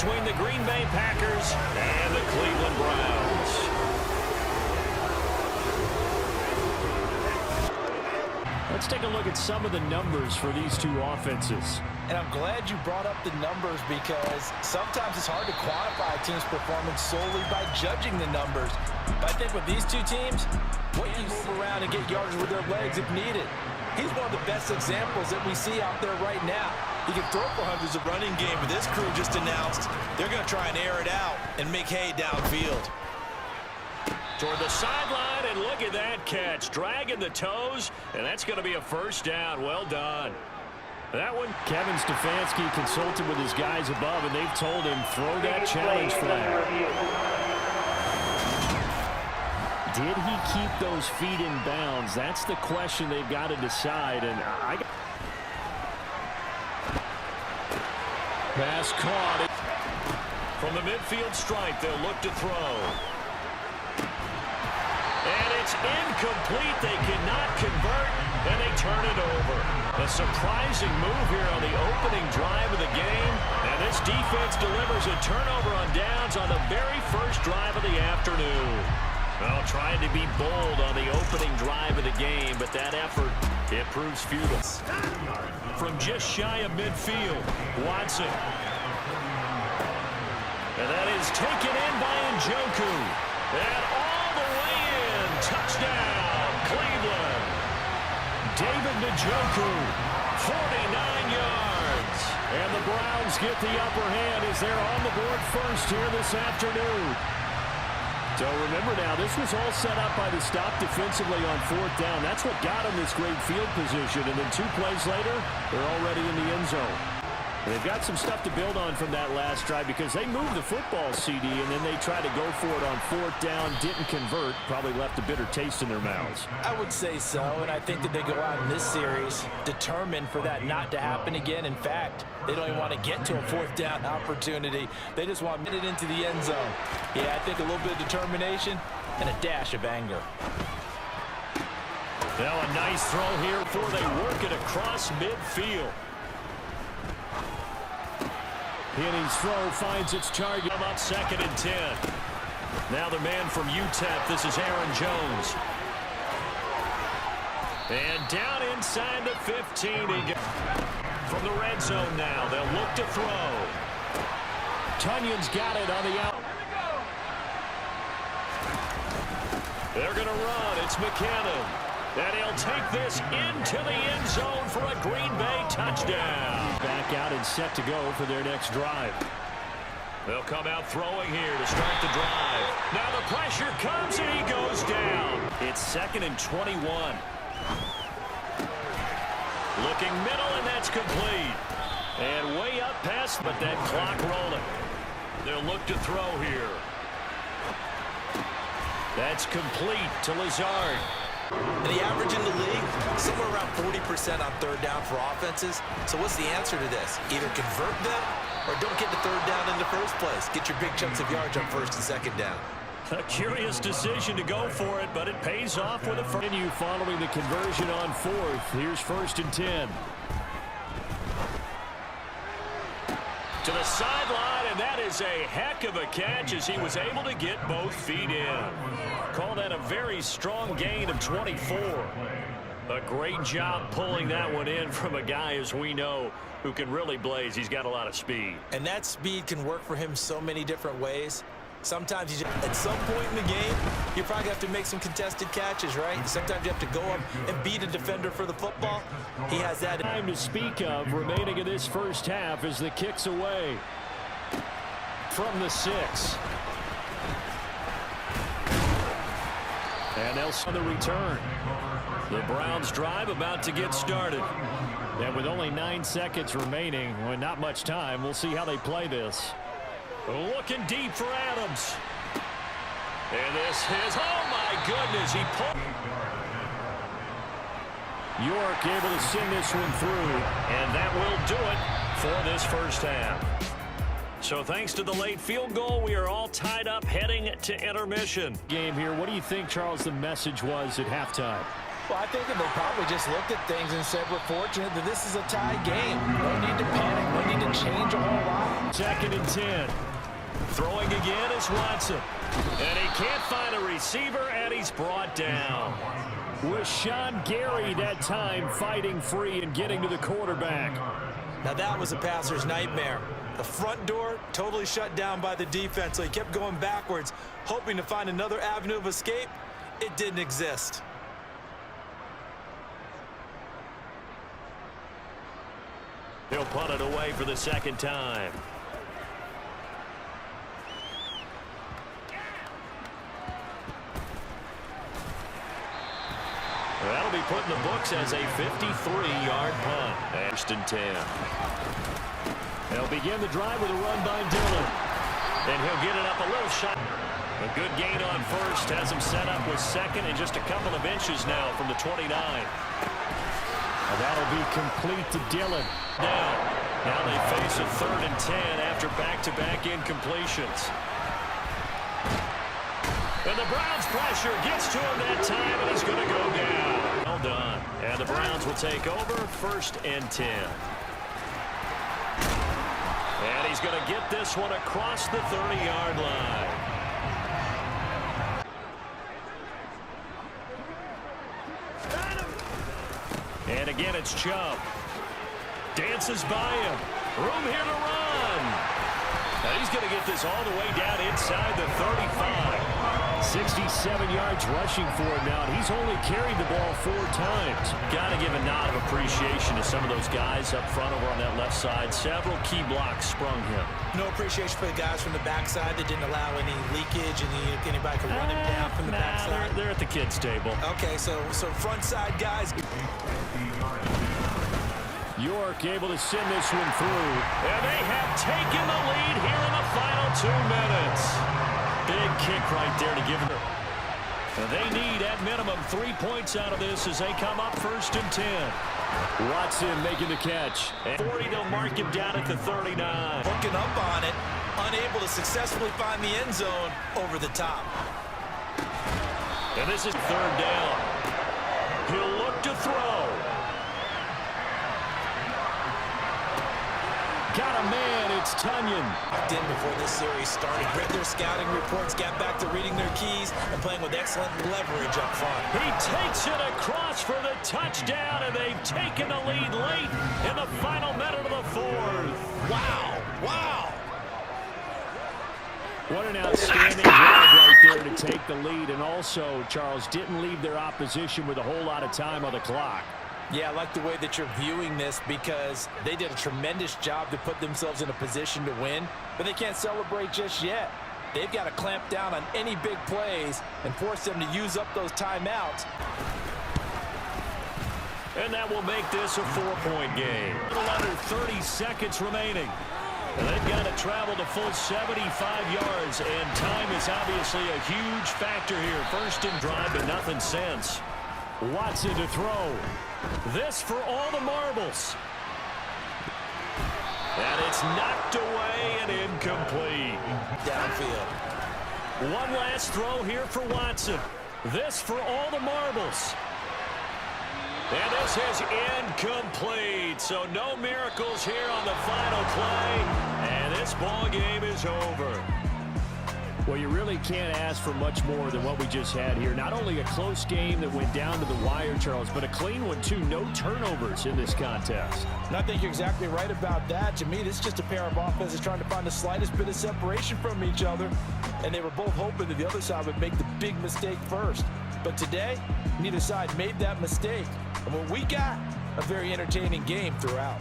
between the Green Bay Packers and the Cleveland Browns. Let's take a look at some of the numbers for these two offenses. And I'm glad you brought up the numbers because sometimes it's hard to quantify a team's performance solely by judging the numbers. But I think with these two teams, what you move around and get yardage with their legs if needed. He's one of the best examples that we see out there right now. He can throw for hundreds of running game, but this crew just announced they're going to try and air it out and make hay downfield. Toward the sideline, and look at that catch. Dragging the toes, and that's going to be a first down. Well done. That one, Kevin Stefanski consulted with his guys above, and they've told him, throw that challenge flag. Did he keep those feet in bounds? That's the question they've got to decide. And pass caught. From the midfield stripe, they'll look to throw. And it's incomplete. They cannot convert, and they turn it over. A surprising move here on the opening drive of the game. And this defense delivers a turnover on downs on the very first drive of the afternoon. Well, trying to be bold on the opening drive of the game, but that effort, it proves futile. From just shy of midfield, Watson. And that is taken in by Njoku. And all the way in. Touchdown, Cleveland. David Njoku, 49 yards. And the Browns get the upper hand as they're on the board first here this afternoon. So remember now, this was all set up by the stop defensively on fourth down. That's what got them this great field position. And then 2 plays later, they're already in the end zone. And they've got some stuff to build on from that last drive because they moved the football, CD, and then they tried to go for it on fourth down, didn't convert, probably left a bitter taste in their mouths. I would say so, and I think that they go out in this series determined for that not to happen again. In fact, they don't even want to get to a fourth down opportunity. They just want to get it into the end zone. Yeah, I think a little bit of determination and a dash of anger. Now a nice throw here before they work it across midfield. Penny's throw finds its target. About 2nd and 10. Now the man from UTEP. This is Aaron Jones. And down inside the 15. From the red zone now. They'll look to throw. Tunyon's got it on the out. They're going to run. It's McKinnon. And he'll take this into the end zone for a Green Bay touchdown. Back out and set to go for their next drive. They'll come out throwing here to start the drive. Now the pressure comes and he goes down. It's 2nd and 21. Looking middle, and that's complete. And way up past, but that clock rolling. They'll look to throw here. That's complete to Lazard. The average in the league, somewhere around 40% on third down for offenses. So what's the answer to this? Either convert them or don't get the third down in the first place. Get your big chunks of yards on 1st and 2nd down. A curious decision to go for it, but it pays off with a first. Following the conversion on 4th. Here's 1st and 10. To the sideline, and that is a heck of a catch as he was able to get both feet in. Call that a very strong gain of 24. A great job pulling that one in from a guy, as we know, who can really blaze. He's got a lot of speed. And that speed can work for him so many different ways. Sometimes at some point in the game, you probably have to make some contested catches, right? Sometimes you have to go up and beat a defender for the football. He has that time to speak of remaining in this first half as the kick's away from the 6. And else on the return. The Browns drive about to get started. And with only 9 seconds remaining, well, not much time, we'll see how they play this. Looking deep for Adams. And this is, oh my goodness, he pulled. York able to send this one through, and that will do it for this first half. So thanks to the late field goal, we are all tied up heading to intermission. Game here, what do you think, Charles, the message was at halftime? Well, I think that they probably just looked at things and said, we're fortunate that this is a tie game. No need to panic. No need to change a whole lot. 2nd and 10. Throwing again is Watson. And he can't find a receiver, and he's brought down. With Sean Gary that time fighting free and getting to the quarterback. Now that was a passer's nightmare. The front door totally shut down by the defense, so he kept going backwards, hoping to find another avenue of escape. It didn't exist. He'll punt it away for the 2nd time. That'll be put in the books as a 53-yard punt. 1st and 10. They'll begin the drive with a run by Dillon. And he'll get it up a little shot. A good gain on 1st. Has him set up with 2nd and just a couple of inches now from the 29. And that'll be complete to Dillon. Now they face a 3rd and 10 after back-to-back incompletions. And the Browns pressure gets to him that time, and he's going to go down. Well done. And the Browns will take over 1st and 10. And he's going to get this one across the 30-yard line. And again, it's Chubb. Dances by him. Room here to run. And he's going to get this all the way down inside the 35. 67 yards rushing for him now. He's only carried the ball 4 times. Got to give a nod of appreciation to some of those guys up front over on that left side. Several key blocks sprung him. No appreciation for the guys from the backside that didn't allow any leakage and anybody could run him down from the backside. They're at the kids' table. Okay, so front side guys. York able to send this one through. And they have taken the lead here in the final 2 minutes. Big kick right there to give them. And they need, at minimum, 3 points out of this as they come up 1st and 10. Watson making the catch. And 40, they'll mark him down at the 39. Hooking up on it, unable to successfully find the end zone over the top. And this is 3rd down. He'll look to throw. Got a man, it's Tunyon. Locked in before this series started. Read their scouting reports, got back to reading their keys, and playing with excellent leverage up front. He takes it across for the touchdown, and they've taken the lead late in the final minute of the 4th. Wow, wow. What an outstanding job right there to take the lead, and also, Charles, didn't leave their opposition with a whole lot of time on the clock. Yeah, I like the way that you're viewing this because they did a tremendous job to put themselves in a position to win, but they can't celebrate just yet. They've got to clamp down on any big plays and force them to use up those timeouts. And that will make this a 4-point game. A little under 30 seconds remaining. And they've got to travel the full 75 yards, and time is obviously a huge factor here. 1st and drive, but nothing since. Watson to throw. This for all the marbles. And it's knocked away and incomplete. Downfield. One last throw here for Watson. This for all the marbles. And this is incomplete. So no miracles here on the final play. And this ball game is over. Well, you really can't ask for much more than what we just had here. Not only a close game that went down to the wire, Charles, but a clean one, too. No turnovers in this contest. And I think you're exactly right about that. To me, this is just a pair of offenses trying to find the slightest bit of separation from each other. And they were both hoping that the other side would make the big mistake first. But today, neither side made that mistake. And what we got, a very entertaining game throughout.